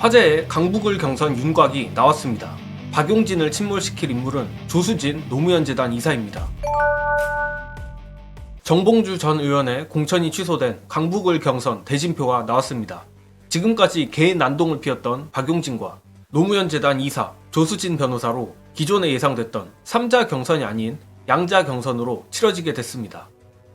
화제의 강북을 경선 윤곽이 나왔습니다. 박용진을 침몰시킬 인물은 조수진 노무현재단 이사입니다. 정봉주 전 의원의 공천이 취소된 강북을 경선 대진표가 나왔습니다. 지금까지 개인 난동을 피웠던 박용진과 노무현재단 이사 조수진 변호사로 기존에 예상됐던 3자 경선이 아닌 양자 경선으로 치러지게 됐습니다.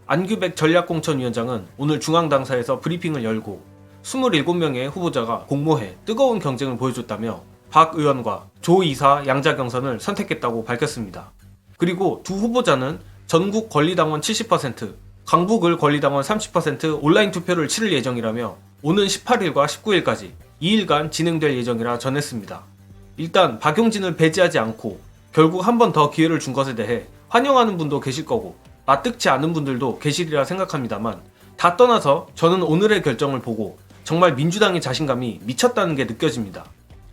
안규백 전략공천위원장은 오늘 중앙당사에서 브리핑을 열고 27명의 후보자가 공모해 뜨거운 경쟁을 보여줬다며 박 의원과 조 이사 양자 경선을 선택했다고 밝혔습니다. 그리고 두 후보자는 전국 권리당원 70%, 강북을 권리당원 30% 온라인 투표를 치를 예정이라며 오는 18일과 19일까지 2일간 진행될 예정이라 전했습니다. 일단 박용진을 배제하지 않고 결국 한 번 더 기회를 준 것에 대해 환영하는 분도 계실 거고 납득치 않은 분들도 계시리라 생각합니다만 다 떠나서 저는 오늘의 결정을 보고 정말 민주당의 자신감이 미쳤다는 게 느껴집니다.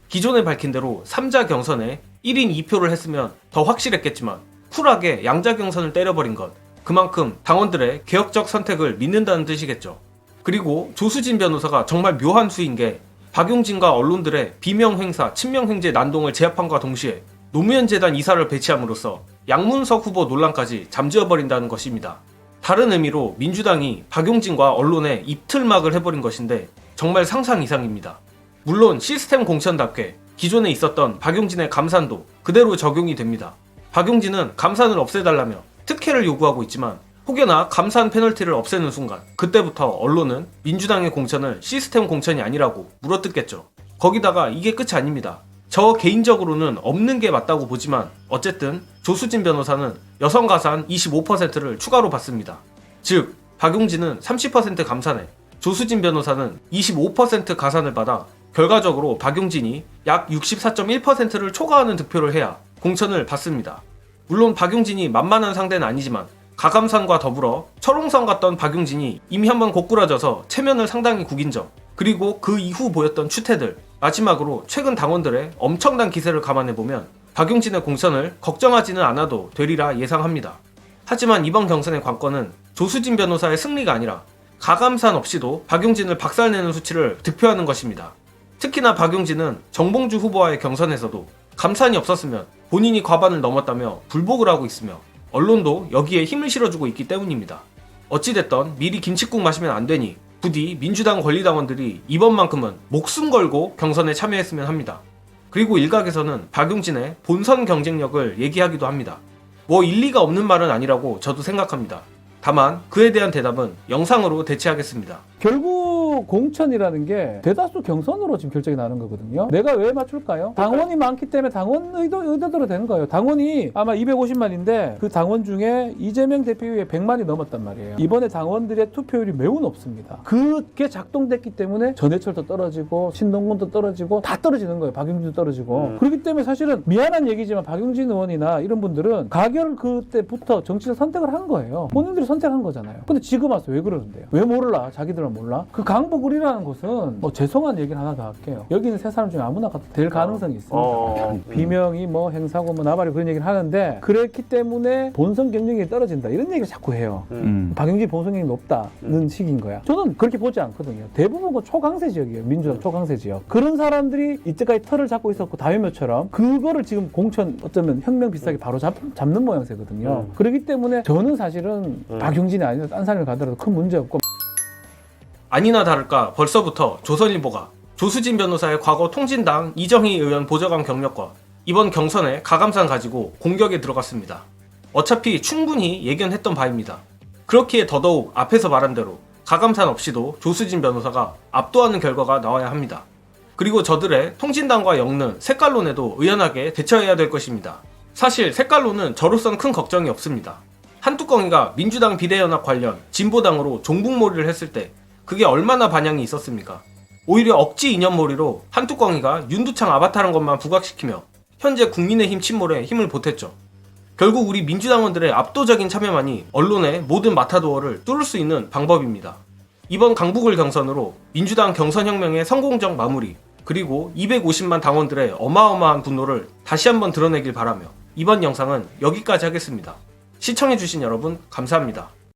기존에 밝힌 대로 3자 경선에 1인 2표를 했으면 더 확실했겠지만 쿨하게 양자 경선을 때려버린 것, 그만큼 당원들의 개혁적 선택을 믿는다는 뜻이겠죠. 그리고 조수진 변호사가 정말 묘한 수인 게 박용진과 언론들의 비명행사, 친명행제 난동을 제압함과 동시에 노무현재단 이사를 배치함으로써 양문석 후보 논란까지 잠재워버린다는 것입니다. 다른 의미로 민주당이 박용진과 언론에 입틀막을 해버린 것인데 정말 상상 이상입니다. 물론 시스템 공천답게 기존에 있었던 박용진의 감산도 그대로 적용이 됩니다. 박용진은 감산을 없애달라며 특혜를 요구하고 있지만 혹여나 감산 페널티를 없애는 순간 그때부터 언론은 민주당의 공천을 시스템 공천이 아니라고 물어뜯겠죠. 거기다가 이게 끝이 아닙니다. 저 개인적으로는 없는 게 맞다고 보지만 어쨌든 조수진 변호사는 여성 가산 25%를 추가로 받습니다. 즉 박용진은 30% 감산에 조수진 변호사는 25% 가산을 받아 결과적으로 박용진이 약 64.1%를 초과하는 득표를 해야 공천을 받습니다. 물론 박용진이 만만한 상대는 아니지만 가감산과 더불어 철옹성 갔던 박용진이 이미 한번 고꾸라져서 체면을 상당히 구긴 점, 그리고 그 이후 보였던 추태들, 마지막으로 최근 당원들의 엄청난 기세를 감안해보면 박용진의 공천을 걱정하지는 않아도 되리라 예상합니다. 하지만 이번 경선의 관건은 조수진 변호사의 승리가 아니라 가감산 없이도 박용진을 박살내는 수치를 득표하는 것입니다. 특히나 박용진은 정봉주 후보와의 경선에서도 감산이 없었으면 본인이 과반을 넘었다며 불복을 하고 있으며 언론도 여기에 힘을 실어주고 있기 때문입니다. 어찌됐던 미리 김칫국 마시면 안 되니 부디 민주당 권리당원들이 이번만큼은 목숨 걸고 경선에 참여했으면 합니다. 그리고 일각에서는 박용진의 본선 경쟁력을 얘기하기도 합니다. 뭐 일리가 없는 말은 아니라고 저도 생각합니다. 다만 그에 대한 대답은 영상으로 대체하겠습니다. 결국 공천이라는 게 대다수 경선으로 지금 결정이 나는 거거든요. 내가 왜 맞출까요? 당원이 많기 때문에 당원 의도대로 되는 거예요. 당원이 아마 250만인데 그 당원 중에 이재명 대표 외에 100만이 넘었단 말이에요. 이번에 당원들의 투표율이 매우 높습니다. 그게 작동됐기 때문에 전해철도 떨어지고 신동근도 떨어지고 다 떨어지는 거예요. 박용진도 떨어지고. 그렇기 때문에 사실은 미안한 얘기지만 박용진 의원이나 이런 분들은 가결 그때부터 정치적 선택을 한 거예요. 본인들이 선택한 거잖아요. 근데 지금 와서 왜 그러는데요? 왜 몰라? 자기들은 몰라? 그 강북을이라는 곳은 뭐 죄송한 얘기를 하나 더 할게요. 여기 있는 세 사람 중에 아무나 가도 될 가능성이 있습니다. 비명이 뭐 행사고 뭐 나발이 그런 얘기를 하는데 그랬기 때문에 본선 경쟁력이 떨어진다 이런 얘기를 자꾸 해요. 박용진 본선 경쟁이 높다는 식인 거야. 저는 그렇게 보지 않거든요. 대부분 그 초강세 지역이에요. 민주당 초강세 지역. 그런 사람들이 이때까지 털을 잡고 있었고 다효묘처럼 그거를 지금 공천 어쩌면 혁명 비슷하게 바로 잡는 모양새거든요. 그렇기 때문에 저는 사실은 박용진이 아니라 딴 사람을 가더라도 큰 문제 없고. 아니나 다를까 벌써부터 조선일보가 조수진 변호사의 과거 통진당 이정희 의원 보좌관 경력과 이번 경선의 가감산 가지고 공격에 들어갔습니다. 어차피 충분히 예견했던 바입니다. 그렇기에 더더욱 앞에서 말한 대로 가감산 없이도 조수진 변호사가 압도하는 결과가 나와야 합니다. 그리고 저들의 통진당과 엮는 색깔론에도 의연하게 대처해야 될 것입니다. 사실 색깔론은 저로선 큰 걱정이 없습니다. 한뚜껑이가 민주당 비대연합 관련 진보당으로 종북몰이를 했을 때 그게 얼마나 반향이 있었습니까? 오히려 억지 인연몰이로 한뚜껑이가 윤두창 아바타라는 것만 부각시키며 현재 국민의힘 침몰에 힘을 보탰죠. 결국 우리 민주당원들의 압도적인 참여만이 언론의 모든 마타도어를 뚫을 수 있는 방법입니다. 이번 강북을 경선으로 민주당 경선혁명의 성공적 마무리, 그리고 250만 당원들의 어마어마한 분노를 다시 한번 드러내길 바라며 이번 영상은 여기까지 하겠습니다. 시청해주신 여러분 감사합니다.